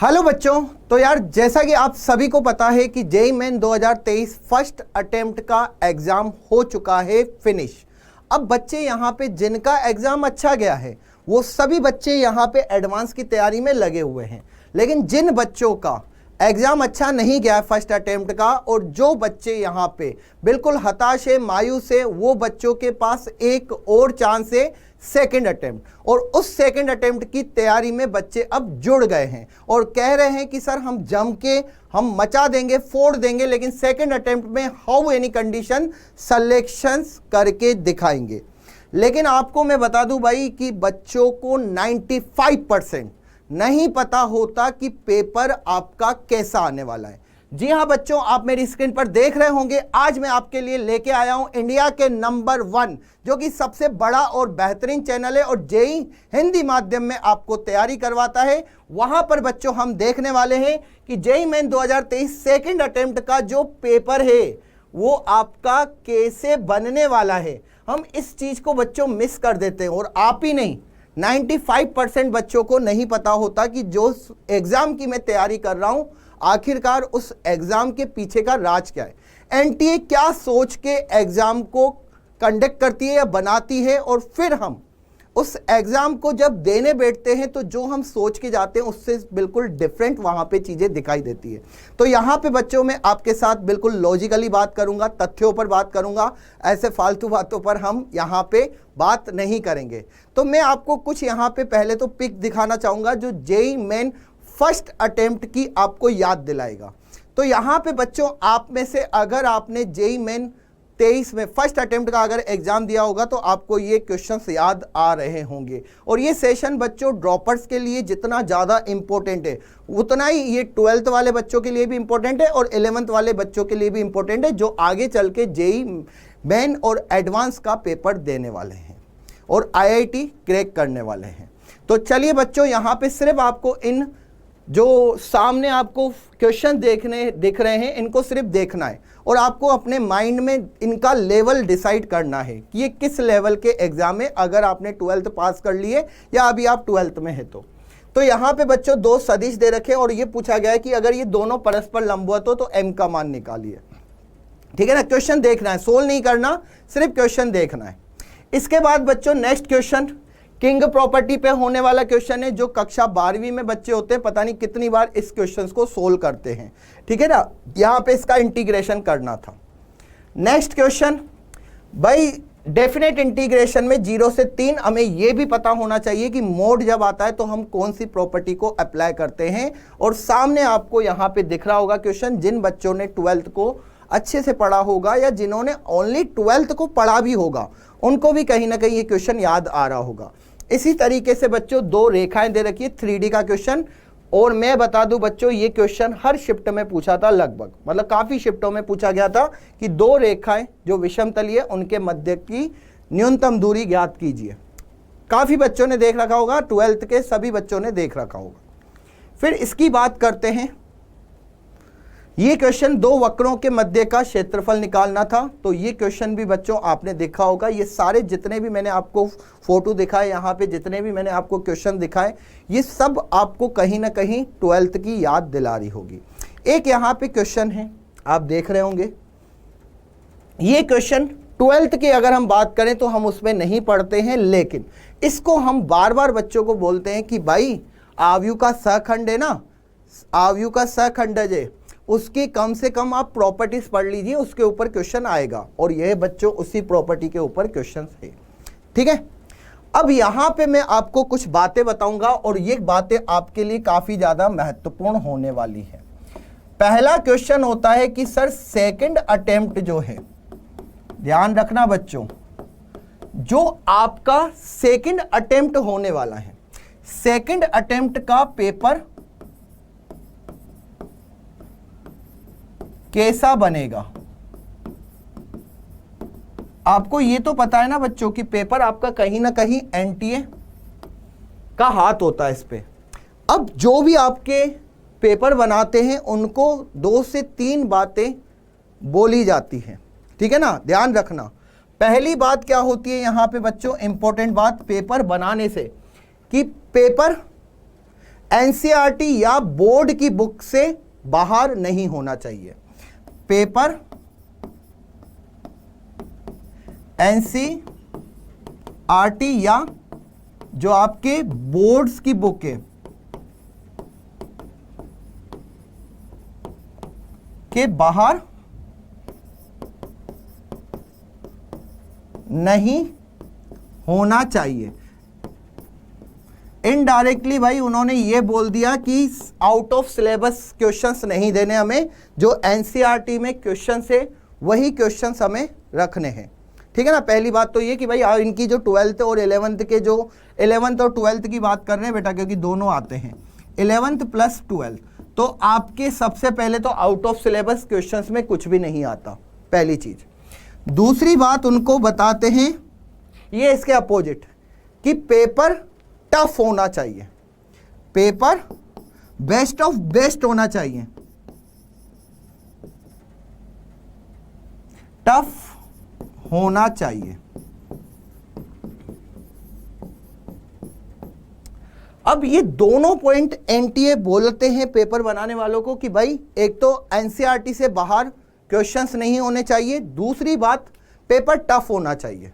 Hello बच्चों, तो यार जैसा कि आप सभी को पता है कि जेईई मेन 2023 फर्स्ट अटेम्प्ट का एग्जाम हो चुका है फिनिश। अब बच्चे यहाँ पे जिनका एग्जाम अच्छा गया है वो सभी बच्चे यहाँ पे एडवांस की तैयारी में लगे हुए हैं, लेकिन जिन बच्चों का एग्जाम अच्छा नहीं गया है फर्स्ट अटेम्प्ट का और जो बच्चे यहाँ पे बिल्कुल हताश है, मायूस है, वो बच्चों के पास एक और चांस है सेकंड अटेम्प्ट। और उस सेकंड अटेम्प्ट की तैयारी में बच्चे अब जुड़ गए हैं और कह रहे हैं कि सर हम जम के हम मचा देंगे, फोड़ देंगे, लेकिन सेकंड अटेम्प्ट में हाउ एनी कंडीशन सिलेक्शंस करके दिखाएंगे। लेकिन आपको मैं बता दूं भाई कि बच्चों को 95% नहीं पता होता कि पेपर आपका कैसा आने वाला है। जी हाँ बच्चों, आप मेरी स्क्रीन पर देख रहे होंगे, आज मैं आपके लिए लेके आया हूं इंडिया के नंबर 1 जो कि सबसे बड़ा और बेहतरीन चैनल है और जेईई हिंदी माध्यम में आपको तैयारी करवाता है। वहां पर बच्चों हम देखने वाले हैं कि जेईई मेन 2023 सेकंड अटेम्प्ट का जो पेपर है वो आपका कैसे बनने वाला है। हम इस चीज को बच्चों मिस कर देते हैं और आप ही नहीं 95% बच्चों को नहीं पता होता कि जो एग्जाम की मैं तैयारी कर रहा हूं आखिरकार उस एग्जाम के पीछे का राज क्या है। एनटीए क्या सोच के एग्जाम को कंडक्ट करती है या बनाती है और फिर हम उस एग्जाम को जब देने बैठते हैं तो जो हम सोच के जाते हैं उससे बिल्कुल डिफरेंट वहां पे चीजें दिखाई देती है। तो यहां पे बच्चों में आपके साथ बिल्कुल लॉजिकली बात करूंगा, तथ्यों पर बात करूंगा, ऐसे फालतू बातों पर हम यहां पे बात नहीं करेंगे। तो मैं आपको कुछ यहां पे पहले तो पिक दिखाना चाहूंगा जो जेईई मेन फर्स्ट अटेम्प्ट की आपको याद दिलाएगा। तो यहां पे बच्चों आप में से अगर आपने जेईई मेन 23 में फर्स्ट अटेम्प्ट का अगर एग्जाम दिया होगा तो आपको ये क्वेश्चंस याद आ रहे होंगे। और ये सेशन बच्चों ड्रॉपर्स के लिए जितना ज़्यादा इंपॉर्टेंट है उतना ही ये 12th वाले बच्चों के लिए भी इंपॉर्टेंट है और 11th वाले बच्चों के लिए भी इंपॉर्टेंट है जो आगे चल के जेईई मेन और एडवांस का पेपर देने वाले हैं और आईआईटी क्रैक करने वाले हैं। तो चलिए बच्चों, यहाँ पे सिर्फ आपको इन जो सामने आपको क्वेश्चन दिख रहे हैं इनको सिर्फ देखना है और आपको अपने माइंड में इनका लेवल डिसाइड करना है कि ये किस लेवल के एग्जाम है, अगर आपने 12th पास कर लिए या अभी आप 12th में है तो यहाँ पे बच्चों दो सदिश दे रखे और ये पूछा गया है कि अगर ये दोनों परस्पर लंबवत हो तो m का मान निकालिए। ठीक है ना, क्वेश्चन देखना है, सोल्व नहीं करना, सिर्फ क्वेश्चन देखना है। इसके बाद बच्चों नेक्स्ट क्वेश्चन किंग प्रॉपर्टी पे होने वाला क्वेश्चन है जो कक्षा 12वीं में बच्चे होते हैं, पता नहीं कितनी बार इस क्वेश्चन को सोल्व करते हैं। ठीक है ना, यहां पे इसका इंटीग्रेशन करना था। नेक्स्ट क्वेश्चन भाई डेफिनेट इंटीग्रेशन में 0 से 3 हमें यह भी पता होना चाहिए कि मोड जब आता है तो हम कौन सी प्रॉपर्टी को अप्लाई करते हैं। और सामने आपको यहां पे दिख रहा होगा क्वेश्चन, जिन बच्चों ने 12th को अच्छे से पढ़ा होगा या जिन्होंने ओनली 12th को पढ़ा भी होगा उनको भी कहीं ना कहीं ये क्वेश्चन याद आ रहा होगा। इसी तरीके से बच्चों दो रेखाएं दे रखी है 3D का क्वेश्चन, और मैं बता दूं बच्चों ये क्वेश्चन हर शिफ्ट में पूछा था, लगभग मतलब काफी शिफ्टों में पूछा गया था कि दो रेखाएं जो विषम तलीय है उनके मध्य की न्यूनतम दूरी ज्ञात कीजिए। काफी बच्चों ने देख रखा होगा, 12th के सभी बच्चों ने देख रखा होगा। फिर इसकी बात करते हैं, ये क्वेश्चन दो वक्रों के मध्य का क्षेत्रफल निकालना था, तो ये क्वेश्चन भी बच्चों आपने देखा होगा। ये सारे जितने भी मैंने आपको फोटो दिखाए, यहाँ पे जितने भी मैंने आपको क्वेश्चन दिखाए, ये सब आपको कहीं ना कहीं 12th की याद दिला रही होगी। एक यहाँ पे क्वेश्चन है आप देख रहे होंगे, ये क्वेश्चन 12th की अगर हम बात करें तो हम उसमें नहीं पढ़ते हैं, लेकिन इसको हम बार बार बच्चों को बोलते हैं कि भाई आव्यूह का सहखंड है ना, आव्यूह का सहखंड है, उसकी कम से कम आप प्रॉपर्टीज पढ़ लीजिए, उसके ऊपर क्वेश्चन आएगा। और यह बच्चों उसी प्रॉपर्टी के ऊपर क्वेश्चन है। ठीक है, अब यहां पे मैं आपको कुछ बातें बताऊंगा और ये बातें आपके लिए काफी ज्यादा महत्वपूर्ण होने वाली है। पहला क्वेश्चन होता है कि सर सेकंड अटेम्प्ट जो है, ध्यान रखना बच्चों, जो आपका सेकंड अटेम्प्ट होने वाला है, सेकंड अटेम्प्ट का पेपर कैसा बनेगा। आपको ये तो पता है ना बच्चों कि पेपर आपका कहीं ना कहीं एनटीए का हाथ होता है इस पे। अब जो भी आपके पेपर बनाते हैं उनको 2 से 3 बातें बोली जाती हैं। ठीक है ना, ध्यान रखना। पहली बात क्या होती है यहां पे बच्चों, इंपॉर्टेंट बात पेपर बनाने से, कि पेपर एनसीईआरटी या बोर्ड की बुक से बाहर नहीं होना चाहिए। पेपर एनसीईआरटी या जो आपके बोर्ड्स की बुक है के बाहर नहीं होना चाहिए। इनडायरेक्टली भाई उन्होंने ये बोल दिया कि आउट ऑफ सिलेबस क्वेश्चंस नहीं देने हमें, जो एनसीईआरटी में क्वेश्चंस है वही क्वेश्चंस हमें रखने हैं। ठीक है ना। पहली बात तो ये कि भाई इनकी जो 12th और 11th के जो 11th और 12th की बात कर रहे हैं बेटा, क्योंकि दोनों आते हैं 11th प्लस 12th, तो आपके सबसे पहले तो आउट ऑफ सिलेबस क्वेश्चंस में कुछ भी नहीं आता, पहली चीज। दूसरी बात उनको बताते हैं ये इसके अपोजिट कि पेपर टफ होना चाहिए, पेपर बेस्ट ऑफ बेस्ट होना चाहिए, टफ होना चाहिए। अब ये दोनों पॉइंट एनटीए बोलते हैं पेपर बनाने वालों को कि भाई एक तो एनसीईआरटी से बाहर क्वेश्चंस नहीं होने चाहिए, दूसरी बात पेपर टफ होना चाहिए।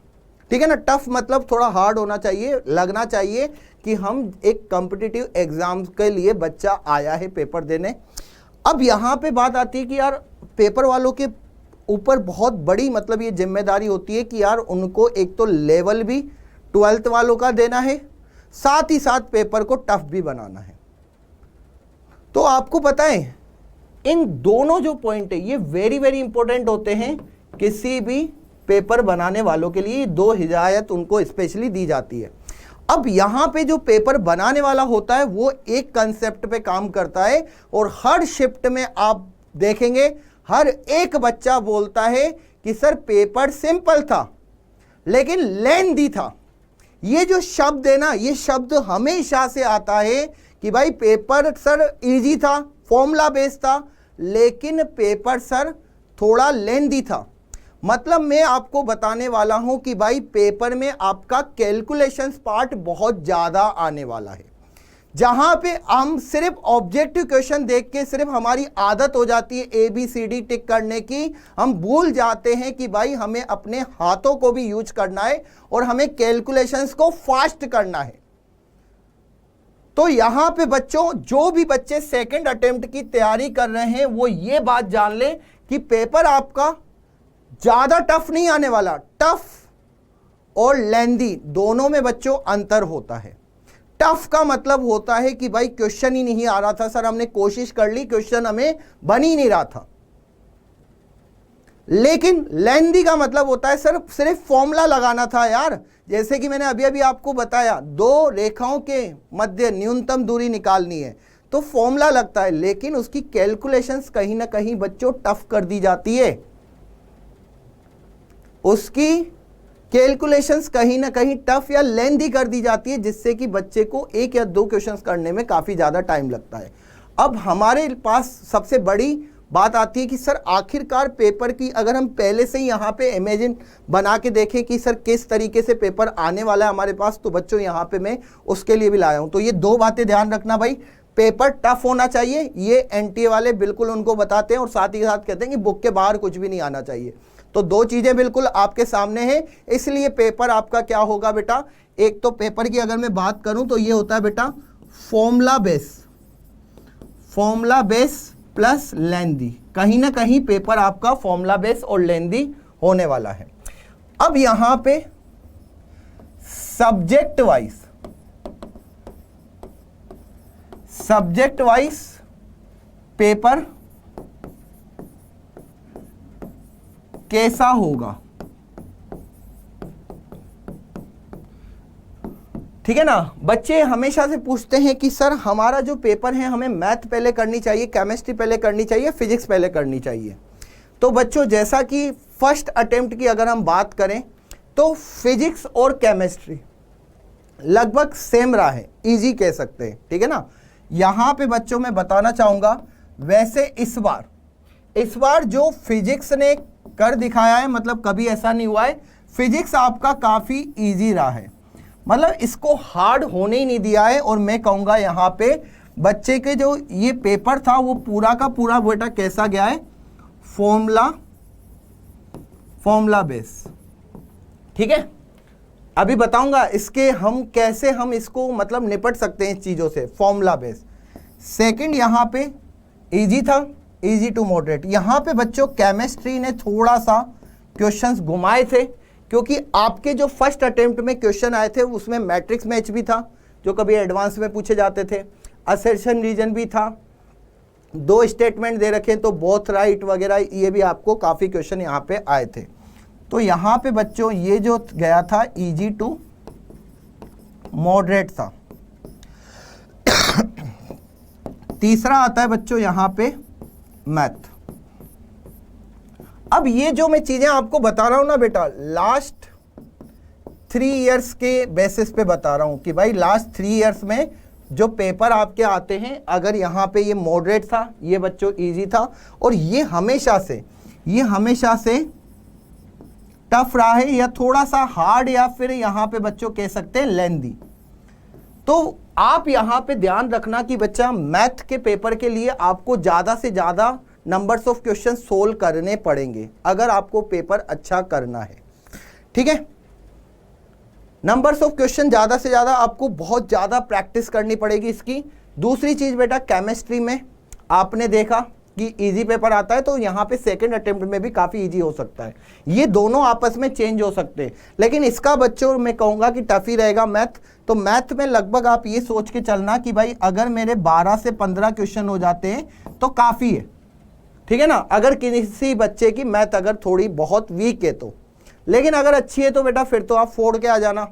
ठीक है ना। टफ मतलब थोड़ा हार्ड होना चाहिए, लगना चाहिए कि हम एक कॉम्पिटिटिव एग्जाम के लिए बच्चा आया है पेपर देने। अब यहां पे बात आती है कि यार पेपर वालों के ऊपर बहुत बड़ी मतलब ये जिम्मेदारी होती है कि यार उनको एक तो लेवल भी 12th वालों का देना है, साथ ही साथ पेपर को टफ भी बनाना है। तो आपको पता है इन दोनों जो पॉइंट है ये वेरी वेरी इंपॉर्टेंट होते हैं किसी भी पेपर बनाने वालों के लिए। दो हिदायत उनको स्पेशली दी जाती है। अब यहां पे जो पेपर बनाने वाला होता है वो एक कंसेप्ट पे काम करता है और हर शिफ्ट में आप देखेंगे हर एक बच्चा बोलता है कि सर पेपर सिंपल था लेकिन लेंथी था। ये जो शब्द है ना, ये शब्द हमेशा से आता है कि भाई पेपर सर इजी था, फॉर्मूला बेस्ड था, लेकिन पेपर सर थोड़ा लेंथी था। मतलब मैं आपको बताने वाला हूं कि भाई पेपर में आपका कैलकुलेशंस पार्ट बहुत ज्यादा आने वाला है, जहां पे हम सिर्फ ऑब्जेक्टिव क्वेश्चन देख के सिर्फ हमारी आदत हो जाती है ABCD टिक करने की, हम भूल जाते हैं कि भाई हमें अपने हाथों को भी यूज करना है और हमें कैलकुलेशंस को फास्ट करना है। तो यहां पे बच्चों, जो भी बच्चे सेकंड अटेम्प्ट की तैयारी कर रहे हैं वो ये बात जान ले कि पेपर आपका ज्यादा टफ नहीं आने वाला। टफ और लेंदी दोनों में बच्चों अंतर होता है। टफ का मतलब होता है कि भाई क्वेश्चन ही नहीं आ रहा था सर, हमने कोशिश कर ली, क्वेश्चन हमें बन ही नहीं रहा था। लेकिन लेंदी का मतलब होता है सर सिर्फ फॉर्मूला लगाना था यार। जैसे कि मैंने अभी अभी आपको बताया, दो रेखाओं के मध्य न्यूनतम दूरी निकालनी है तो फॉर्मूला लगता है, लेकिन उसकी कैलकुलेशंस कहीं ना कहीं बच्चों टफ कर दी जाती है। उसकी कैलकुलेशंस कहीं ना कहीं टफ या लेंथी कर दी जाती है, जिससे कि बच्चे को एक या दो क्वेश्चंस करने में काफी ज्यादा टाइम लगता है। अब हमारे पास सबसे बड़ी बात आती है कि सर आखिरकार पेपर की अगर हम पहले से ही यहाँ पे इमेजिन बना के देखें कि सर किस तरीके से पेपर आने वाला है हमारे पास, तो बच्चों यहाँ पे मैं उसके लिए भी लाया हूँ। तो ये दो बातें ध्यान रखना भाई, पेपर टफ होना चाहिए, ये एनटीए वाले बिल्कुल उनको बताते हैं, और साथ ही साथ कहते हैं कि बुक के बाहर कुछ भी नहीं आना चाहिए। तो दो चीजें बिल्कुल आपके सामने हैं, इसलिए पेपर आपका क्या होगा बेटा, एक तो पेपर की अगर मैं बात करूं तो ये होता है बेटा फॉर्मूला बेस प्लस लेंदी। कहीं ना कहीं पेपर आपका फॉर्मूला बेस और लेंदी होने वाला है। अब यहां पे सब्जेक्ट वाइज पेपर कैसा होगा, ठीक है ना। बच्चे हमेशा से पूछते हैं कि सर हमारा जो पेपर है हमें मैथ पहले करनी चाहिए, केमिस्ट्री पहले करनी चाहिए, फिजिक्स पहले करनी चाहिए। तो बच्चों जैसा कि फर्स्ट अटेम्प्ट की अगर हम बात करें तो फिजिक्स और केमिस्ट्री लगभग सेम रहा है, इजी कह सकते हैं, ठीक है ना। यहां पे बच्चों मैं बताना चाहूंगा, वैसे इस बार जो फिजिक्स ने कर दिखाया है, मतलब कभी ऐसा नहीं हुआ है, फिजिक्स आपका काफी इजी रहा है, मतलब इसको हार्ड होने ही नहीं दिया है। और मैं कहूंगा यहां पे बच्चे के जो ये पेपर था वो पूरा का पूरा बेटा कैसा गया है, फॉर्मूला बेस। ठीक है, अभी बताऊंगा इसके हम कैसे हम इसको मतलब निपट सकते हैं इस चीजों से, फॉर्मूला बेस। सेकंड यहां पे इजी था, इजी टू मॉडरेट। यहां पे बच्चों केमिस्ट्री ने थोड़ा सा क्वेश्चंस घुमाए थे, क्योंकि आपके जो फर्स्ट अटेम्प्ट में क्वेश्चन आए थे उसमें मैट्रिक्स मैच भी था जो कभी एडवांस में पूछे जाते थे, असर्शन रीजन भी था, 2 स्टेटमेंट दे रखे तो बोथ राइट वगैरह, ये भी आपको काफी क्वेश्चन यहाँ पे आए थे। तो यहाँ पे बच्चों ये जो गया था इजी टू मॉडरेट था। तीसरा आता है बच्चों यहाँ पे मैथ। अब ये जो मैं चीजें आपको बता रहा हूं ना बेटा, लास्ट 3 इयर्स के बेसिस पे बता रहा हूं कि भाई लास्ट 3 इयर्स में जो पेपर आपके आते हैं, अगर यहाँ पे ये मॉडरेट था, ये बच्चों इजी था, और ये हमेशा से टफ रहा है या थोड़ा सा हार्ड, या फिर यहाँ पे बच्चों कह सकते हैं लेंदी। तो आप यहाँ पे ध्यान रखना कि बच्चा मैथ के पेपर के लिए आपको ज्यादा से ज्यादा नंबर्स ऑफ क्वेश्चन सोल्व करने पड़ेंगे अगर आपको पेपर अच्छा करना है। ठीक है, नंबर्स ऑफ क्वेश्चन ज्यादा से ज्यादा आपको बहुत ज्यादा प्रैक्टिस करनी पड़ेगी इसकी। दूसरी चीज बेटा, केमिस्ट्री में आपने देखा कि इजी पेपर आता है, तो यहाँ पे सेकंड अटेम्प्ट में भी काफी इजी हो सकता है। ये दोनों आपस में चेंज हो सकते हैं, लेकिन इसका बच्चों मैं कहूंगा कि टफ ही रहेगा मैथ। तो मैथ में लगभग आप ये सोच के चलना कि भाई अगर मेरे 12 से 15 क्वेश्चन हो जाते हैं तो काफी है। ठीक है ना, अगर किसी बच्चे की मैथ अगर थोड़ी बहुत वीक है तो, लेकिन अगर अच्छी है तो बेटा फिर तो आप फोड़ के आ जाना।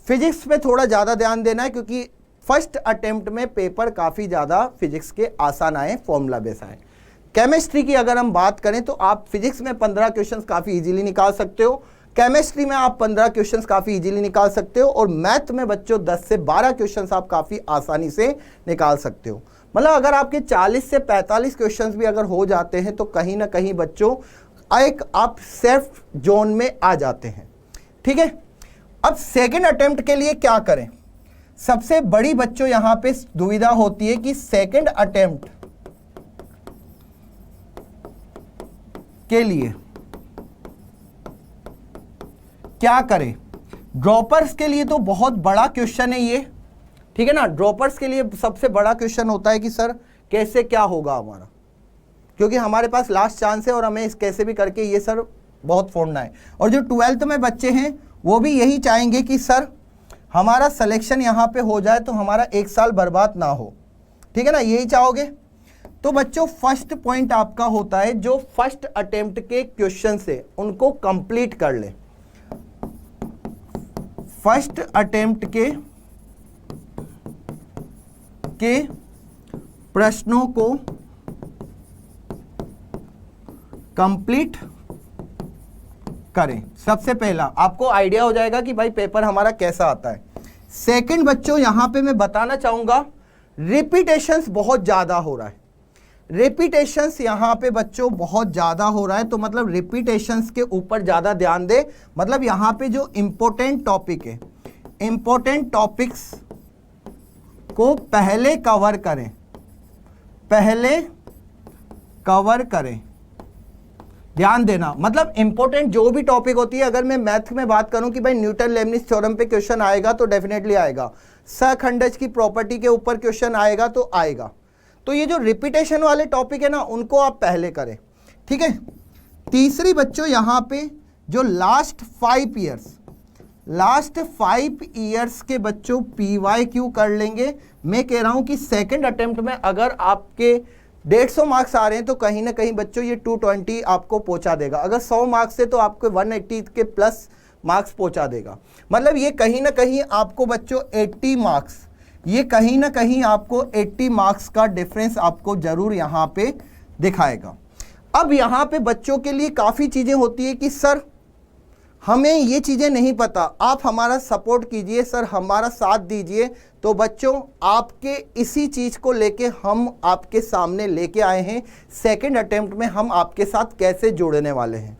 फिजिक्स पे थोड़ा ज़्यादा ध्यान देना है, क्योंकि फर्स्ट अटेम्प्ट में पेपर काफ़ी ज़्यादा फिजिक्स के आसान आए, फॉर्मूला बेस आए। केमिस्ट्री की अगर हम बात करें तो आप फिजिक्स में 15 क्वेश्चंस काफ़ी इजीली निकाल सकते हो, केमिस्ट्री में आप 15 क्वेश्चंस काफ़ी इजीली निकाल सकते हो, और मैथ में बच्चों 10 से 12 क्वेश्चंस आप काफ़ी आसानी से निकाल सकते हो। मतलब अगर आपके 40 से 45 क्वेश्चंस भी अगर हो जाते हैं तो कहीं ना कहीं बच्चों एक आप सेफ जोन में आ जाते हैं। ठीक है, अब सेकंड अटेम्प्ट के लिए क्या करें? सबसे बड़ी बच्चों यहां पे दुविधा होती है कि सेकंड अटेम्प्ट के लिए क्या करें? ड्रॉपर्स के लिए तो बहुत बड़ा क्वेश्चन है ये, ठीक है ना। ड्रॉपर्स के लिए सबसे बड़ा क्वेश्चन होता है कि सर कैसे क्या होगा हमारा, क्योंकि हमारे पास लास्ट चांस है और हमें इस कैसे भी करके ये सर बहुत फोड़ना है। और जो 12th में बच्चे हैं वो भी यही चाहेंगे कि सर हमारा सिलेक्शन यहाँ पे हो जाए तो हमारा 1 साल बर्बाद ना हो, ठीक है ना, यही चाहोगे। तो बच्चों फर्स्ट पॉइंट आपका होता है जो फर्स्ट अटेम्प्ट के क्वेश्चन से उनको कंप्लीट कर ले। फर्स्ट अटेम्प्ट के प्रश्नों को कंप्लीट करें। सबसे पहला आपको आइडिया हो जाएगा कि भाई पेपर हमारा कैसा आता है। सेकंड बच्चों यहां पे मैं बताना चाहूंगा रिपीटेशंस बहुत ज्यादा हो रहा है। रिपीटेशंस यहां पे बच्चों बहुत ज्यादा हो रहा है, तो मतलब रिपीटेशंस के ऊपर ज्यादा ध्यान दे। मतलब यहां पे जो इंपॉर्टेंट टॉपिक है, इंपॉर्टेंट टॉपिक्स को पहले कवर करें, पहले कवर करें। ध्यान देना, मतलब इंपॉर्टेंट जो भी टॉपिक होती है, अगर मैं मैथ में बात करूं कि भाई न्यूटन लेबनिज थ्योरम पे क्वेश्चन आएगा तो डेफिनेटली आएगा, सहखंडज की प्रॉपर्टी के ऊपर क्वेश्चन आएगा तो आएगा। तो ये जो रिपीटेशन वाले टॉपिक है ना उनको आप पहले करें, ठीक है। तीसरी बच्चों यहां पे जो लास्ट 5 ईयर्स के बच्चों PYQ कर लेंगे। मैं कह रहा हूं कि सेकंड अटेम्प्ट में अगर आपके 150 मार्क्स आ रहे हैं तो कहीं ना कहीं बच्चों ये 220 आपको पहुंचा देगा। अगर 100 मार्क्स से तो आपको 180 के प्लस मार्क्स पहुंचा देगा। मतलब ये कहीं ना कहीं आपको बच्चों 80 मार्क्स, ये कहीं ना कहीं आपको 80 मार्क्स का डिफरेंस आपको जरूर यहाँ पे दिखाएगा। अब यहाँ पे बच्चों के लिए काफ़ी चीज़ें होती है कि सर हमें ये चीज़ें नहीं पता, आप हमारा सपोर्ट कीजिए सर, हमारा साथ दीजिए। तो बच्चों आपके इसी चीज़ को लेके हम आपके सामने लेके आए हैं। सेकंड अटेम्प्ट में हम आपके साथ कैसे जुड़ने वाले हैं।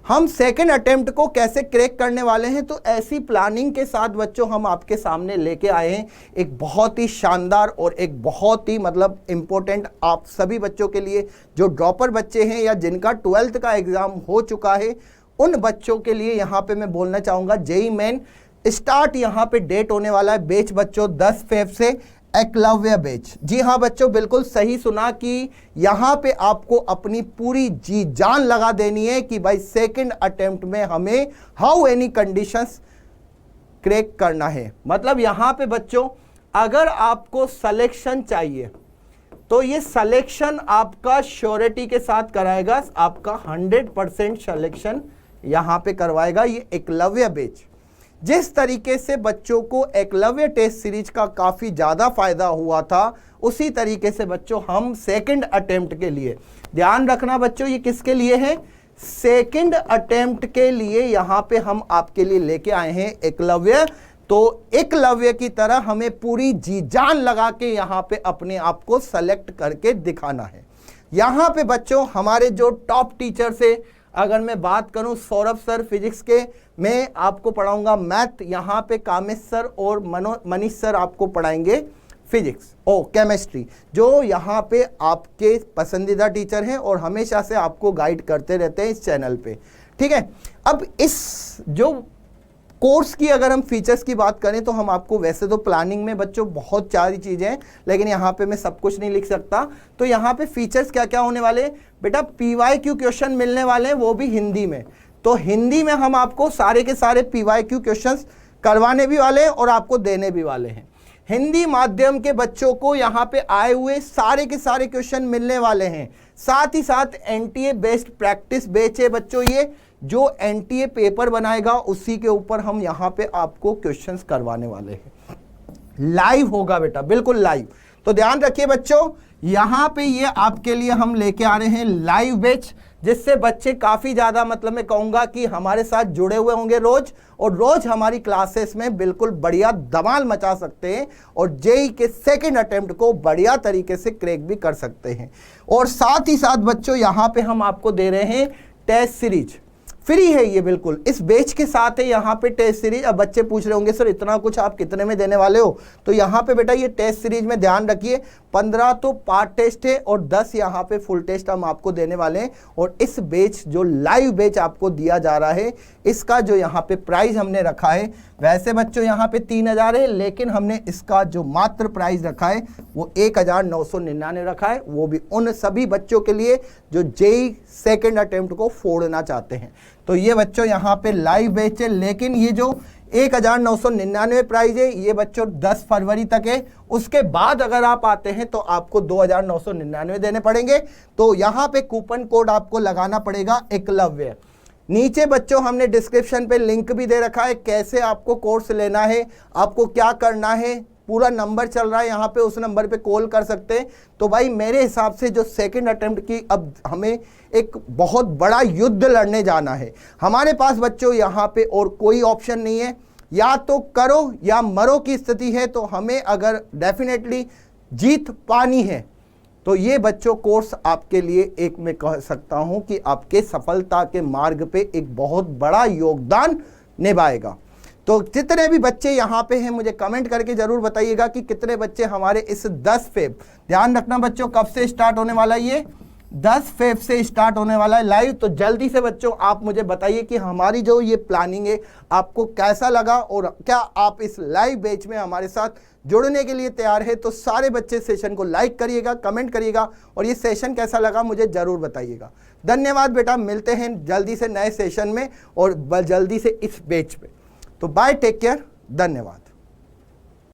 हम सेकंड अटेम्प्ट को कैसे क्रैक करने वाले हैं, तो ऐसी प्लानिंग के साथ बच्चों हम आपके सामने लेके आए हैं एक बहुत ही शानदार और एक बहुत ही मतलब इंपॉर्टेंट आप सभी बच्चों के लिए जो ड्रॉपर बच्चे हैं या जिनका 12th का एग्जाम हो चुका है उन बच्चों के लिए यहाँ पे मैं बोलना चाहूँगा जेईई मेन स्टार्ट यहाँ पे डेट होने वाला है बैच बच्चों 10 फेब से एकलव्य बैच। जी हाँ बच्चों, बिल्कुल सही सुना कि यहाँ पे आपको अपनी पूरी जी जान लगा देनी है कि भाई सेकंड अटेम्प्ट में हमें हाउ एनी कंडीशंस क्रैक करना है। मतलब यहाँ पे बच्चों अगर आपको सिलेक्शन चाहिए तो ये सिलेक्शन आपका श्योरिटी के साथ कराएगा, आपका 100% सिलेक्शन यहाँ पे करवाएगा ये एकलव्य बैच। जिस तरीके से बच्चों को एकलव्य टेस्ट सीरीज का काफ़ी ज़्यादा फायदा हुआ था उसी तरीके से बच्चों हम सेकंड अटेम्प्ट के लिए, ध्यान रखना बच्चों ये किसके लिए है, सेकंड अटेम्प्ट के लिए यहाँ पे हम आपके लिए लेके आए हैं एकलव्य। तो एकलव्य की तरह हमें पूरी जी जान लगा के यहाँ पे अपने आप को सेलेक्ट करके दिखाना है। यहाँ पे बच्चों हमारे जो टॉप टीचर से अगर मैं बात करूं, सौरभ सर फिजिक्स के, मैं आपको पढ़ाऊंगा मैथ, यहाँ पे कामेश सर और मनीष सर आपको पढ़ाएंगे फिजिक्स और केमिस्ट्री, जो यहाँ पे आपके पसंदीदा टीचर हैं और हमेशा से आपको गाइड करते रहते हैं इस चैनल पे। ठीक है, अब इस जो कोर्स की अगर हम फीचर्स की बात करें तो हम आपको, वैसे तो प्लानिंग में बच्चों बहुत सारी चीज़ें हैं लेकिन यहाँ पे मैं सब कुछ नहीं लिख सकता, तो यहाँ पे फीचर्स क्या क्या होने वाले हैं बेटा, PYQ क्वेश्चन मिलने वाले हैं वो भी हिंदी में। तो हिंदी में हम आपको सारे के सारे PYQ क्वेश्चंस करवाने भी वाले हैं और आपको देने भी वाले हैं। हिंदी माध्यम के बच्चों को यहाँ पे आए हुए सारे के सारे क्वेश्चन मिलने वाले हैं। साथ ही साथ NTA बेस्ड प्रैक्टिस बैच है बच्चों, ये जो NTA पेपर बनाएगा उसी के ऊपर हम यहाँ पे आपको क्वेश्चंस करवाने वाले हैं। लाइव होगा बेटा, बिल्कुल लाइव। तो ध्यान रखिए बच्चों, यहाँ पे ये आपके लिए हम लेके आ रहे हैं लाइव बैच, जिससे बच्चे काफ़ी ज़्यादा मतलब मैं कहूँगा कि हमारे साथ जुड़े हुए होंगे रोज, और रोज हमारी क्लासेस में बिल्कुल बढ़िया धमाल मचा सकते हैं और जेईई के सेकंड अटेम्प्ट को बढ़िया तरीके से क्रैक भी कर सकते हैं। और साथ ही साथ बच्चों यहाँ पे हम आपको दे रहे हैं टेस्ट सीरीज, फ्री है ये बिल्कुल, इस बैच के साथ है यहाँ पे टेस्ट सीरीज। अब बच्चे पूछ रहे होंगे सर इतना कुछ आप कितने में देने वाले हो, तो यहाँ पे बेटा ये टेस्ट सीरीज में ध्यान रखिए 15 तो पार्ट टेस्ट है और 10 यहाँ पे फुल टेस्ट हम आपको देने वाले हैं। और इस बैच जो लाइव बैच आपको दिया जा रहा है इसका जो यहाँ पे प्राइस हमने रखा है, वैसे बच्चों यहाँ पे 3000 है लेकिन हमने इसका जो मात्र प्राइस रखा है वो 1999 रखा है, वो भी उन सभी बच्चों के लिए जो जेईई सेकंड अटेम्प्ट को फोड़ना चाहते हैं। तो ये बच्चों यहाँ पे लाइव बैच है, लेकिन ये जो 1999 प्राइस है ये बच्चों 10 फरवरी तक है। उसके बाद अगर आप आते हैं तो आपको 2999 देने पड़ेंगे। तो यहाँ पे कूपन कोड आपको लगाना पड़ेगा एकलव्य। नीचे बच्चों हमने डिस्क्रिप्शन पे लिंक भी दे रखा है कैसे आपको कोर्स लेना है, आपको क्या करना है, पूरा नंबर चल रहा है यहाँ पे, उस नंबर पे कॉल कर सकते हैं। तो भाई मेरे हिसाब से जो सेकंड अटेम्प्ट की अब हमें एक बहुत बड़ा युद्ध लड़ने जाना है। हमारे पास बच्चों यहाँ पे और कोई ऑप्शन नहीं है, या तो करो या मरो की स्थिति है। तो हमें अगर डेफिनेटली जीत पानी है तो ये बच्चों कोर्स आपके लिए एक मैं कह सकता हूँ कि आपके सफलता के मार्ग पे एक बहुत बड़ा योगदान निभाएगा। तो जितने भी बच्चे यहाँ पे हैं मुझे कमेंट करके जरूर बताइएगा कि कितने बच्चे हमारे इस 10 फेब, ध्यान रखना बच्चों कब से स्टार्ट होने वाला है, ये 10 फेब से स्टार्ट होने वाला है लाइव। तो जल्दी से बच्चों आप मुझे बताइए कि हमारी जो ये प्लानिंग है आपको कैसा लगा और क्या आप इस लाइव बैच में हमारे साथ जुड़ने के लिए तैयार है। तो सारे बच्चे सेशन को लाइक करिएगा, कमेंट करिएगा और ये सेशन कैसा लगा मुझे जरूर बताइएगा। धन्यवाद बेटा, मिलते हैं जल्दी से नए सेशन में और जल्दी से इस बैच पे। तो बाय, टेक केयर, धन्यवाद।